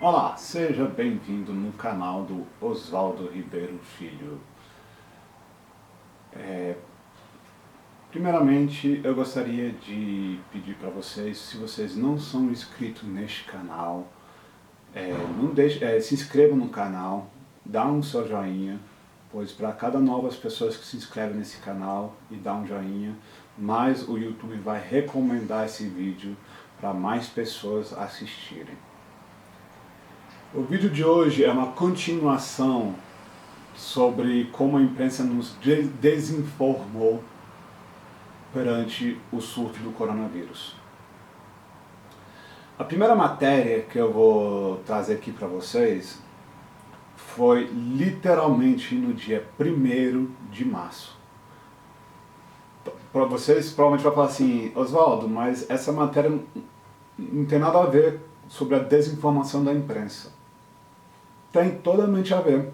Olá, seja bem-vindo no canal do Oswaldo Ribeiro Filho. Primeiramente, eu gostaria de pedir para vocês, se vocês não são inscritos neste canal, não deixe, se inscrevam no canal, dá um seu joinha, pois para cada novas pessoas que se inscrevem nesse canal e dá um joinha, mais o YouTube vai recomendar esse vídeo para mais pessoas assistirem. O vídeo de hoje é uma continuação sobre como a imprensa nos desinformou perante o surto do coronavírus. A primeira matéria que eu vou trazer aqui para vocês foi literalmente no dia 1º de março. Para vocês provavelmente vai falar assim, Oswaldo, mas essa matéria não tem nada a ver sobre a desinformação da imprensa. Tem totalmente a ver.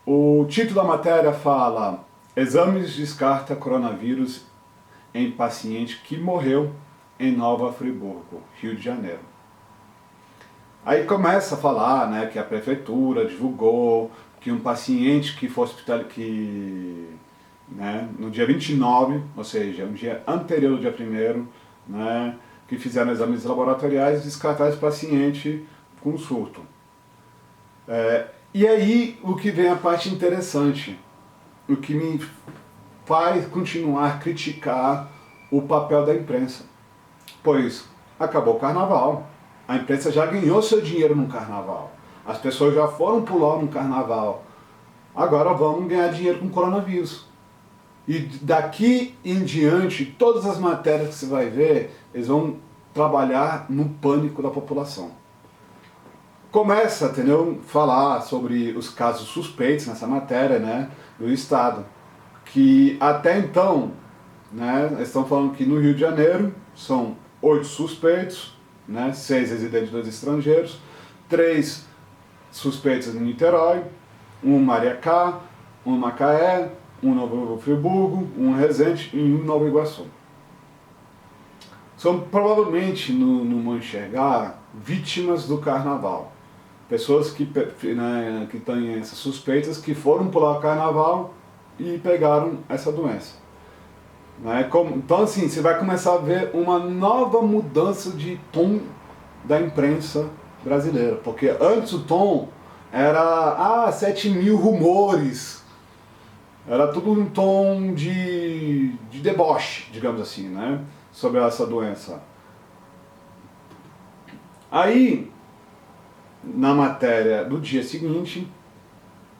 O título da matéria fala: Exames descarta coronavírus em paciente que morreu em Nova Friburgo, Rio de Janeiro. Aí começa a falar, né, que a prefeitura divulgou que um paciente que foi hospitalizado, no dia 29, ou seja, um dia anterior ao dia 1º, né, que fizeram exames laboratoriais, descartaram esse paciente com surto. E aí o que vem a parte interessante, o que me faz continuar a criticar o papel da imprensa. Pois acabou o carnaval, a imprensa já ganhou seu dinheiro no carnaval, as pessoas já foram pular no carnaval, agora vamos ganhar dinheiro com o coronavírus. E daqui em diante, todas as matérias que você vai ver, eles vão trabalhar no pânico da população. Começa, entendeu, falar sobre os casos suspeitos nessa matéria, né, do Estado, que até então, né, eles estão falando que no Rio de Janeiro são 8 suspeitos, né, 6 residentes e 2 estrangeiros, 3 suspeitos em Niterói, 1 em Mariacá, 1 em Macaé, 1 em Novo Friburgo, 1 em Resende e 1 em Nova Iguaçu. São provavelmente, não vão enxergar, vítimas do carnaval. Pessoas que têm essas suspeitas que foram pular o carnaval e pegaram essa doença. Então assim, você vai começar a ver uma nova mudança de tom da imprensa brasileira. Porque antes o tom era 7.000 rumores. Era tudo um tom de deboche, digamos assim, né, sobre essa doença. Aí, na matéria do dia seguinte,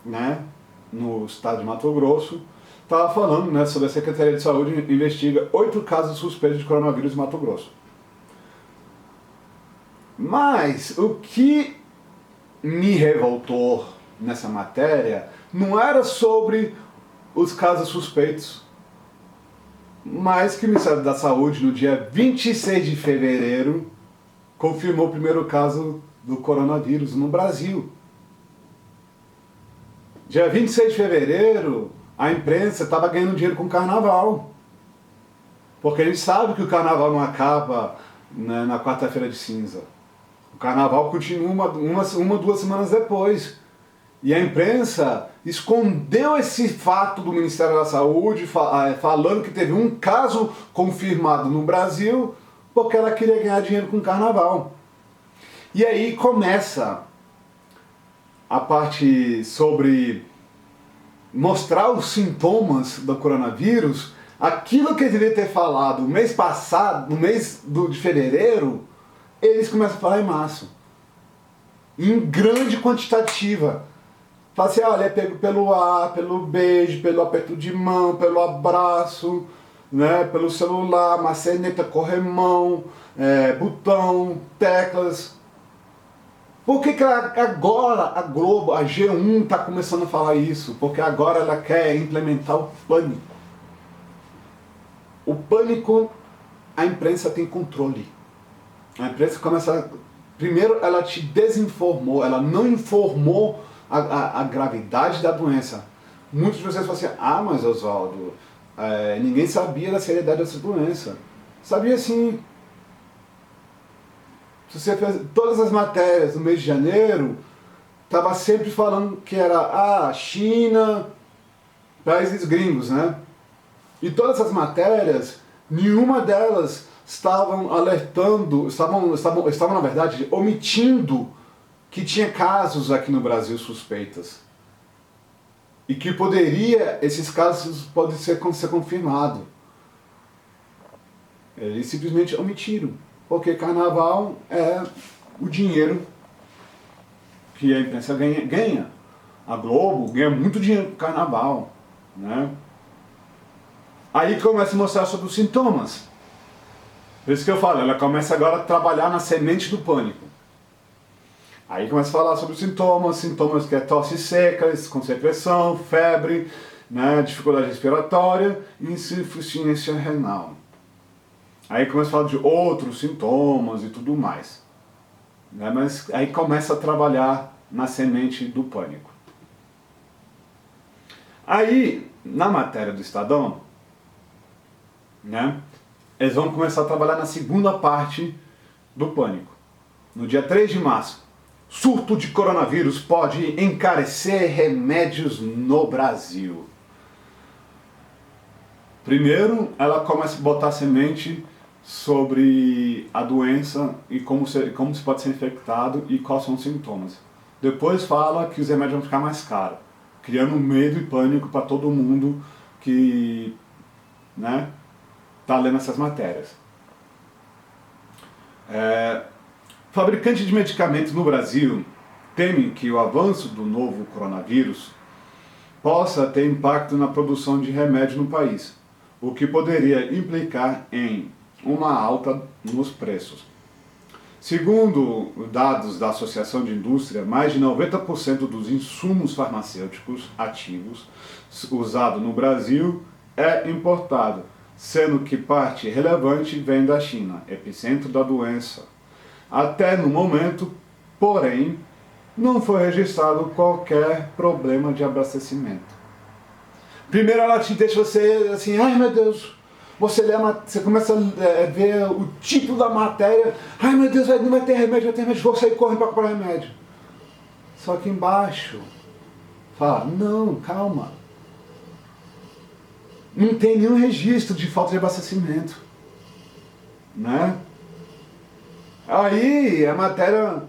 né, no estado de Mato Grosso, estava falando, né, sobre a Secretaria de Saúde investiga 8 casos suspeitos de coronavírus em Mato Grosso. Mas o que me revoltou nessa matéria não era sobre os casos suspeitos, mas que o Ministério da Saúde, no dia 26 de fevereiro, confirmou o primeiro caso do coronavírus no Brasil. Dia 26 de fevereiro, a imprensa estava ganhando dinheiro com o carnaval. Porque a gente sabe que o carnaval não acaba, né, na quarta-feira de cinza. O carnaval continua uma, 2 semanas depois. E a imprensa escondeu esse fato do Ministério da Saúde, falando que teve um caso confirmado no Brasil, porque ela queria ganhar dinheiro com o carnaval. E aí começa a parte sobre mostrar os sintomas do coronavírus, aquilo que ele devia ter falado no mês passado, no mês de fevereiro, eles começam a falar em março. Em grande quantitativa. Fala assim, olha, é pego pelo ar, pelo beijo, pelo aperto de mão, pelo abraço, né, pelo celular, maçaneta, corremão, botão, teclas. Por que agora a Globo, a G1 está começando a falar isso? Porque agora ela quer implementar o pânico. O pânico, a imprensa tem controle. A imprensa começa... Primeiro ela te desinformou, ela não informou a gravidade da doença. Muitos de vocês falam assim, mas Oswaldo, ninguém sabia da seriedade dessa doença. Sabia sim. Se você fez todas as matérias no mês de janeiro, estava sempre falando que era China, países gringos, né? E todas as matérias, nenhuma delas estavam alertando, estavam na verdade omitindo que tinha casos aqui no Brasil suspeitas. E que esses casos podem ser confirmados. Eles simplesmente omitiram. Porque carnaval é o dinheiro que a imprensa ganha. A Globo ganha muito dinheiro com carnaval, né? Aí começa a mostrar sobre os sintomas. Por isso que eu falo, ela começa agora a trabalhar na semente do pânico. Aí começa a falar sobre os sintomas que é tosse seca, concentração, febre, né, dificuldade respiratória e insuficiência renal. Aí começa a falar de outros sintomas e tudo mais. Né, mas aí começa a trabalhar na semente do pânico. Aí, na matéria do Estadão, né, eles vão começar a trabalhar na segunda parte do pânico. No dia 3 de março, surto de coronavírus pode encarecer remédios no Brasil. Primeiro, ela começa a botar semente sobre a doença e como se pode ser infectado e quais são os sintomas. Depois fala que os remédios vão ficar mais caros, criando medo e pânico para todo mundo que, né, tá lendo essas matérias. Fabricantes de medicamentos no Brasil temem que o avanço do novo coronavírus possa ter impacto na produção de remédio no país, o que poderia implicar em uma alta nos preços. Segundo dados da Associação de Indústria, mais de 90% dos insumos farmacêuticos ativos usados no Brasil é importado, sendo que parte relevante vem da China, epicentro da doença. Até no momento, porém, não foi registrado qualquer problema de abastecimento. Primeiro ela te deixa você assim, ai meu Deus, você começa a ver o título da matéria, ai meu Deus, não vai ter remédio, vou sair correndo para comprar remédio. Só que embaixo fala, não, calma. Não tem nenhum registro de falta de abastecimento. Né? Aí a matéria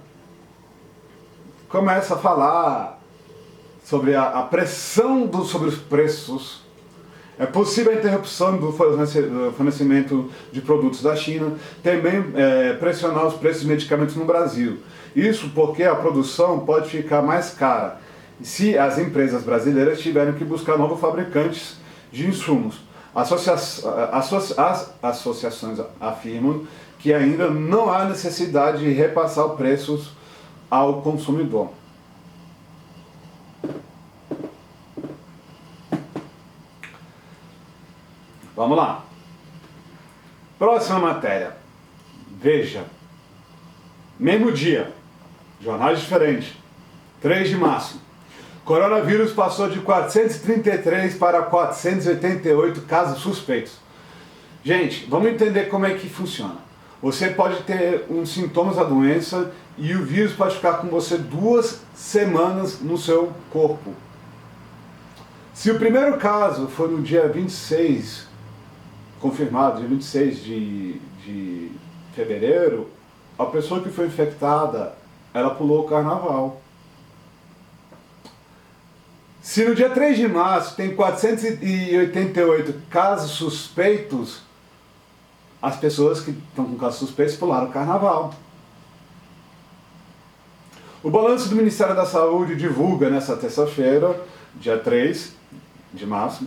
começa a falar sobre a pressão sobre os preços. É possível a interrupção do fornecimento de produtos da China, também pressionar os preços de medicamentos no Brasil. Isso porque a produção pode ficar mais cara se as empresas brasileiras tiverem que buscar novos fabricantes de insumos. As associações afirmam que ainda não há necessidade de repassar os preços ao consumidor. Vamos lá. Próxima matéria. Veja. Mesmo dia. Jornais diferentes. 3 de março. Coronavírus passou de 433 para 488 casos suspeitos. Gente, vamos entender como é que funciona. Você pode ter uns sintomas da doença e o vírus pode ficar com você 2 semanas no seu corpo. Se o primeiro caso for no dia 26, confirmado, dia 26 de fevereiro, a pessoa que foi infectada, ela pulou o carnaval. Se no dia 3 de março tem 488 casos suspeitos, as pessoas que estão com casos suspeitos pularam o carnaval. O balanço do Ministério da Saúde divulga nesta terça-feira, dia 3 de março,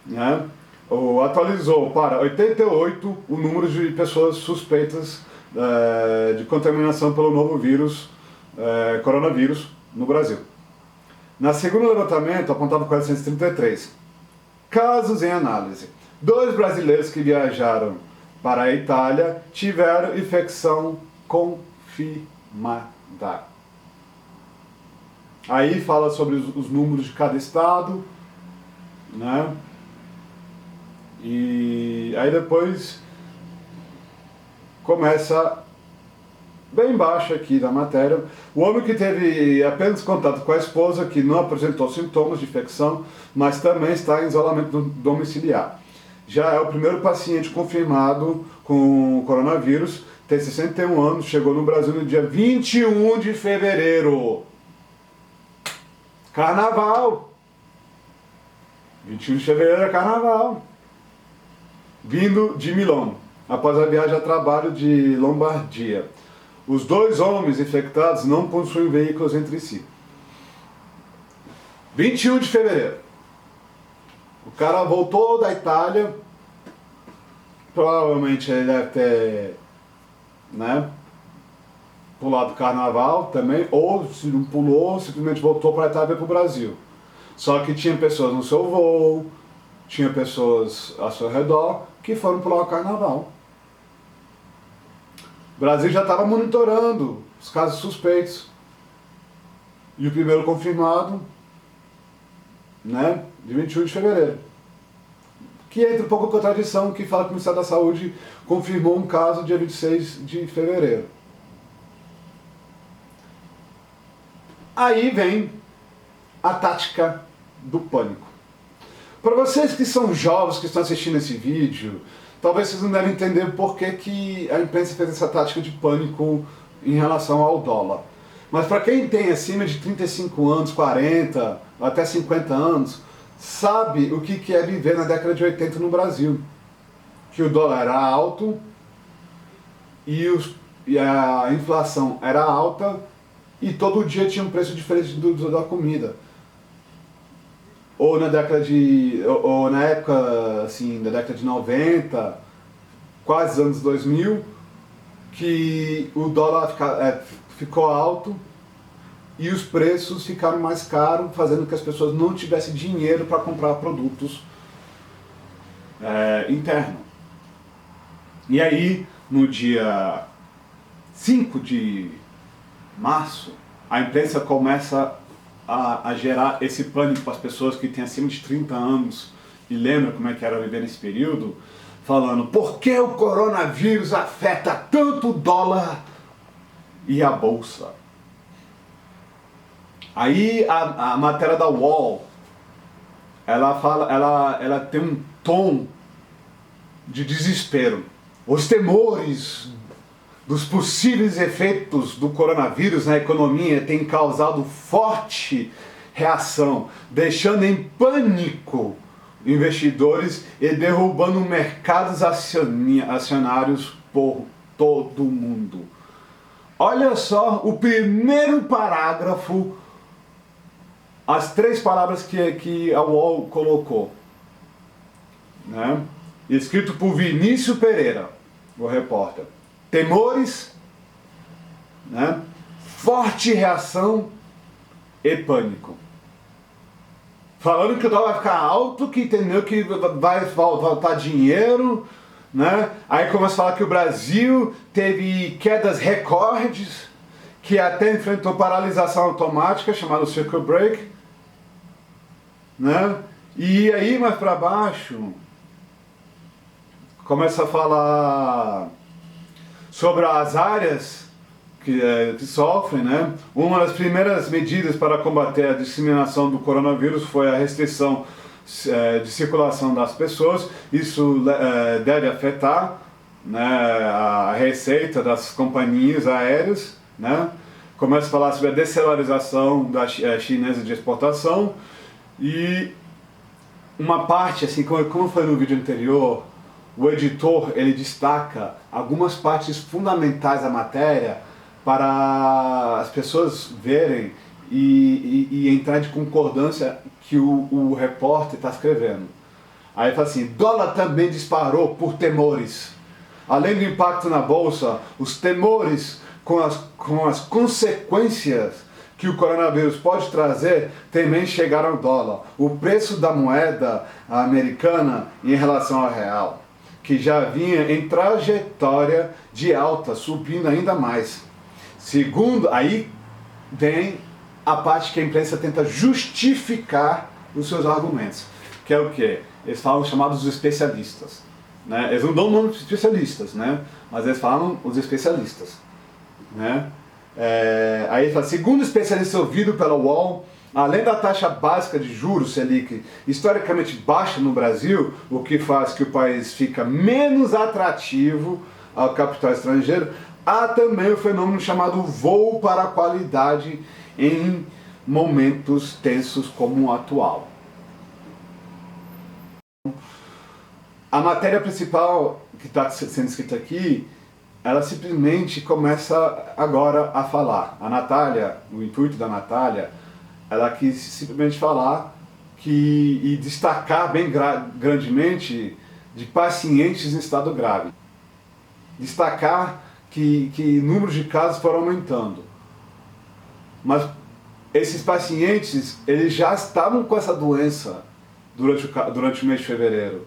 né, atualizou para 88 o número de pessoas suspeitas de contaminação pelo novo vírus, coronavírus, no Brasil. Na segunda levantamento, apontava 433 casos em análise. 2 brasileiros que viajaram para a Itália tiveram infecção confirmada. Aí fala sobre os números de cada estado, né? E aí depois começa bem embaixo aqui da matéria, o homem que teve apenas contato com a esposa, que não apresentou sintomas de infecção, mas também está em isolamento domiciliar. Já é o primeiro paciente confirmado com coronavírus, tem 61 anos, chegou no Brasil no dia 21 de fevereiro. Carnaval! 21 de fevereiro é carnaval. Vindo de Milão, após a viagem a trabalho de Lombardia. Os dois homens infectados não possuem veículos entre si. 21 de fevereiro. O cara voltou da Itália. Provavelmente ele deve ter, né, pulado o carnaval também. Ou se não pulou, simplesmente voltou para a Itália e para o Brasil. Só que tinha pessoas no seu voo, tinha pessoas ao seu redor que foram pular o carnaval. O Brasil já estava monitorando os casos suspeitos. E o primeiro confirmado, né, de 21 de fevereiro. Que entra um pouco a contradição, que fala que o Ministério da Saúde confirmou um caso dia 26 de fevereiro. Aí vem a tática do pânico. Para vocês que são jovens, que estão assistindo esse vídeo, talvez vocês não devem entender por que a imprensa fez essa tática de pânico em relação ao dólar. Mas para quem tem acima de 35 anos, 40, até 50 anos, sabe o que é viver na década de 80 no Brasil. Que o dólar era alto e a inflação era alta e todo dia tinha um preço diferente da comida. Ou na época assim, da década de 90, quase anos 2000, que o dólar ficou alto e os preços ficaram mais caros, fazendo com que as pessoas não tivessem dinheiro para comprar produtos internos. E aí, no dia 5 de março, a imprensa começa a gerar esse pânico para as pessoas que têm acima de 30 anos e lembram como é que era viver nesse período, falando por que o coronavírus afeta tanto o dólar e a bolsa. Aí a matéria da UOL, ela tem um tom de desespero. Os temores dos possíveis efeitos do coronavírus na economia têm causado forte reação, deixando em pânico investidores e derrubando mercados acionários por todo o mundo. Olha só o primeiro parágrafo, as 3 palavras que a UOL colocou, né? Escrito por Vinícius Pereira, o repórter. Temores, né? Forte reação e pânico. Falando que o dólar vai ficar alto, que entendeu que vai faltar dinheiro, né? Aí começa a falar que o Brasil teve quedas recordes, que até enfrentou paralisação automática, chamada circuit break, né? E aí mais para baixo começa a falar sobre as áreas que sofrem, né? Uma das primeiras medidas para combater a disseminação do coronavírus foi a restrição de circulação das pessoas. Isso deve afetar, né, a receita das companhias aéreas, né? Começa a falar sobre a descelarização da chinesa de exportação e uma parte, assim, como foi no vídeo anterior, o editor ele destaca algumas partes fundamentais da matéria para as pessoas verem e entrar de concordância que o repórter está escrevendo. Aí fala assim: dólar também disparou por temores. Além do impacto na bolsa, os temores com as consequências que o coronavírus pode trazer também chegaram ao dólar. O preço da moeda americana em relação ao real, que já vinha em trajetória de alta, subindo ainda mais. Segundo, aí vem a parte que a imprensa tenta justificar os seus argumentos, que é o quê? Eles falam chamados especialistas, né? Eles não dão nome de especialistas, né? Mas eles falam os especialistas. né? Aí ele fala, segundo especialista ouvido pela UOL, além da taxa básica de juros Selic historicamente baixa no Brasil, o que faz que o país fica menos atrativo ao capital estrangeiro, há também o fenômeno chamado voo para a qualidade em momentos tensos como o atual. A matéria principal que está sendo escrita aqui, ela simplesmente começa agora a falar. A Natália, o intuito da Natália, ela quis simplesmente falar e destacar bem grandemente de pacientes em estado grave. Destacar que números de casos foram aumentando. Mas esses pacientes, eles já estavam com essa doença durante o mês de fevereiro.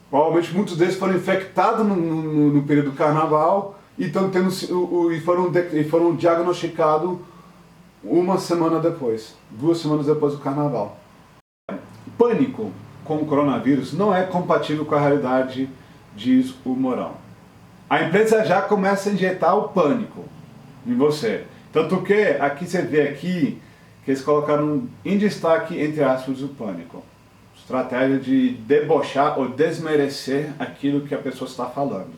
Provavelmente muitos deles foram infectados no período do carnaval e foram diagnosticados uma semana depois, 2 semanas depois do carnaval. Pânico com o coronavírus não é compatível com a realidade, diz o Mourão. A imprensa já começa a injetar o pânico em você. Tanto que aqui você vê aqui que eles colocaram em destaque, entre aspas, o pânico. Estratégia de debochar ou desmerecer aquilo que a pessoa está falando.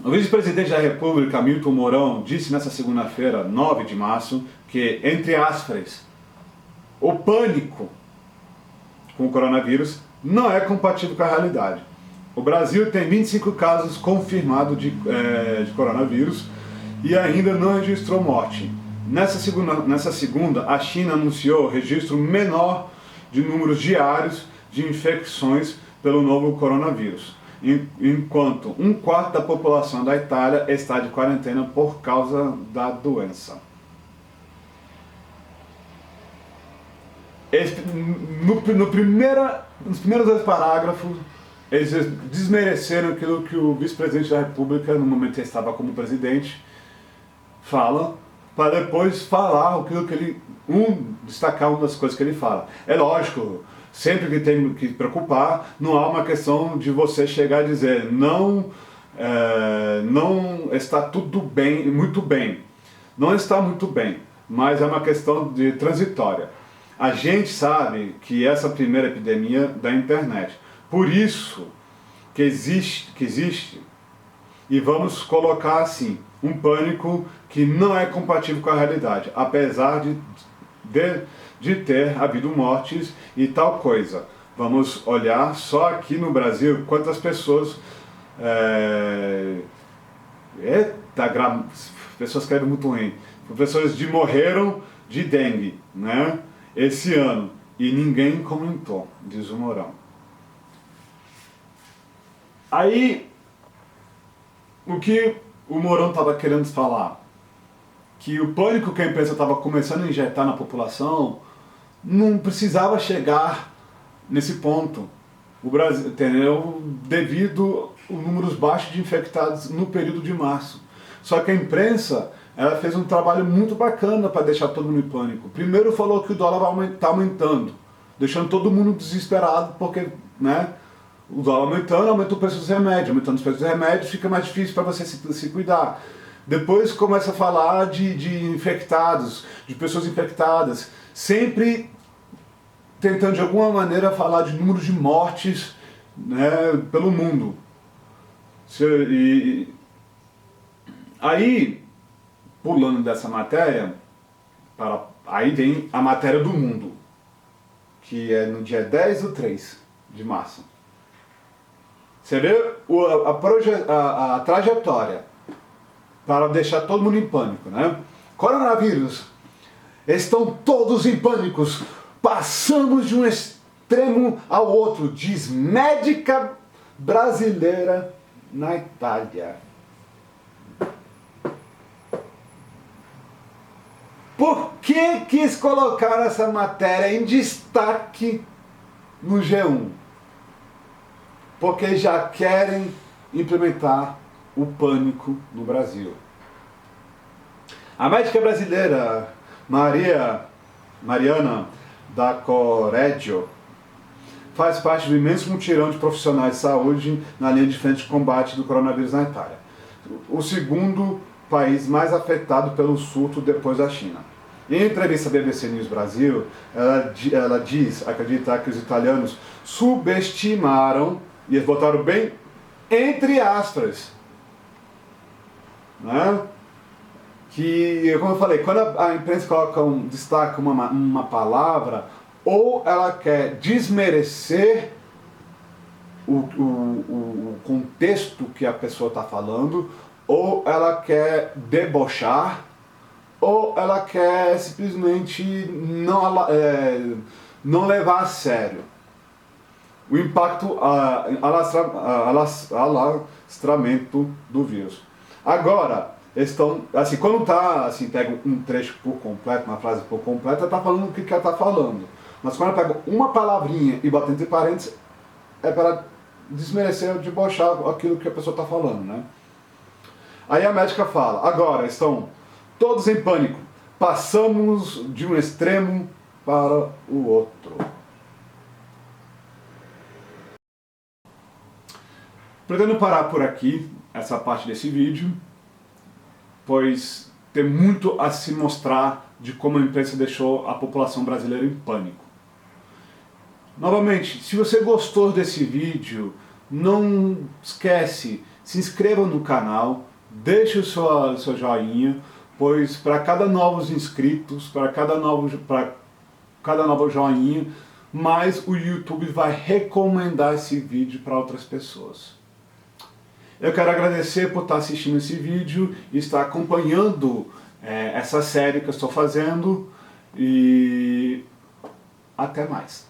O vice-presidente da República, Hamilton Mourão, disse nesta segunda-feira, 9 de março, que, entre aspas, o pânico com o coronavírus não é compatível com a realidade. O Brasil tem 25 casos confirmados de coronavírus e ainda não registrou morte. Nessa segunda, a China anunciou o registro menor de números diários de infecções pelo novo coronavírus, enquanto 1/4 da população da Itália está de quarentena por causa da doença. Nos primeiros 2 parágrafos, eles desmereceram aquilo que o vice-presidente da República, no momento que estava como presidente, fala, para depois falar aquilo que ele destacar uma das coisas que ele fala. É lógico, sempre que tem que preocupar, não há uma questão de você chegar e dizer não está tudo bem, muito bem. Não está muito bem, mas é uma questão de transitória. A gente sabe que essa primeira epidemia da internet, por isso que existe, e vamos colocar assim, um pânico que não é compatível com a realidade, apesar de ter havido mortes e tal coisa. Vamos olhar só aqui no Brasil quantas pessoas... pessoas escrevem muito ruim. Pessoas morreram de dengue, né? Esse ano. E ninguém comentou, diz o Mourão. Aí, o que o Mourão estava querendo falar? Que o pânico que a imprensa estava começando a injetar na população não precisava chegar nesse ponto. O Brasil, entendeu? Devido aos números baixos de infectados no período de março. Só que a imprensa, ela fez um trabalho muito bacana para deixar todo mundo em pânico. Primeiro falou que o dólar está aumentando, deixando todo mundo desesperado, porque, né, o dólar aumentando, aumenta o preço dos remédios. Aumentando os preços dos remédios, fica mais difícil para você se cuidar. Depois começa a falar de infectados, de pessoas infectadas, sempre tentando de alguma maneira falar de número de mortes, né, pelo mundo. Aí, pulando dessa matéria, aí tem a matéria do mundo, que é no dia 10/3 de março. Você vê a trajetória para deixar todo mundo em pânico, né? Coronavírus, estão todos em pânico, passamos de um extremo ao outro, diz médica brasileira na Itália. Por que quis colocar essa matéria em destaque no G1? Porque já querem implementar o pânico no Brasil. A médica brasileira Mariana da Correggio faz parte do imenso mutirão de profissionais de saúde na linha de frente de combate do coronavírus na Itália. o segundo país mais afetado pelo surto depois da China. Em entrevista à BBC News Brasil, ela diz acreditar que os italianos subestimaram, e eles botaram bem entre aspas, né? Que, como eu falei, quando a imprensa destaca uma palavra, ou ela quer desmerecer o contexto que a pessoa está falando, ou ela quer debochar, ou ela quer simplesmente não levar a sério o impacto, alastramento do vírus. Agora, estão, assim, quando tá, assim, pega um trecho por completo, uma frase por completa, tá falando o que ela tá falando. Mas quando ela pega uma palavrinha e bota entre parênteses, é para desmerecer ou debochar aquilo que a pessoa está falando, né? Aí a médica fala, agora estão todos em pânico, passamos de um extremo para o outro. Pretendo parar por aqui essa parte desse vídeo, pois tem muito a se mostrar de como a imprensa deixou a população brasileira em pânico. Novamente, se você gostou desse vídeo, não esquece, se inscreva no canal, deixe o seu joinha, pois para cada novos inscritos, para cada novo joinha, mais o YouTube vai recomendar esse vídeo para outras pessoas. Eu quero agradecer por estar assistindo esse vídeo e estar acompanhando essa série que eu estou fazendo, e até mais.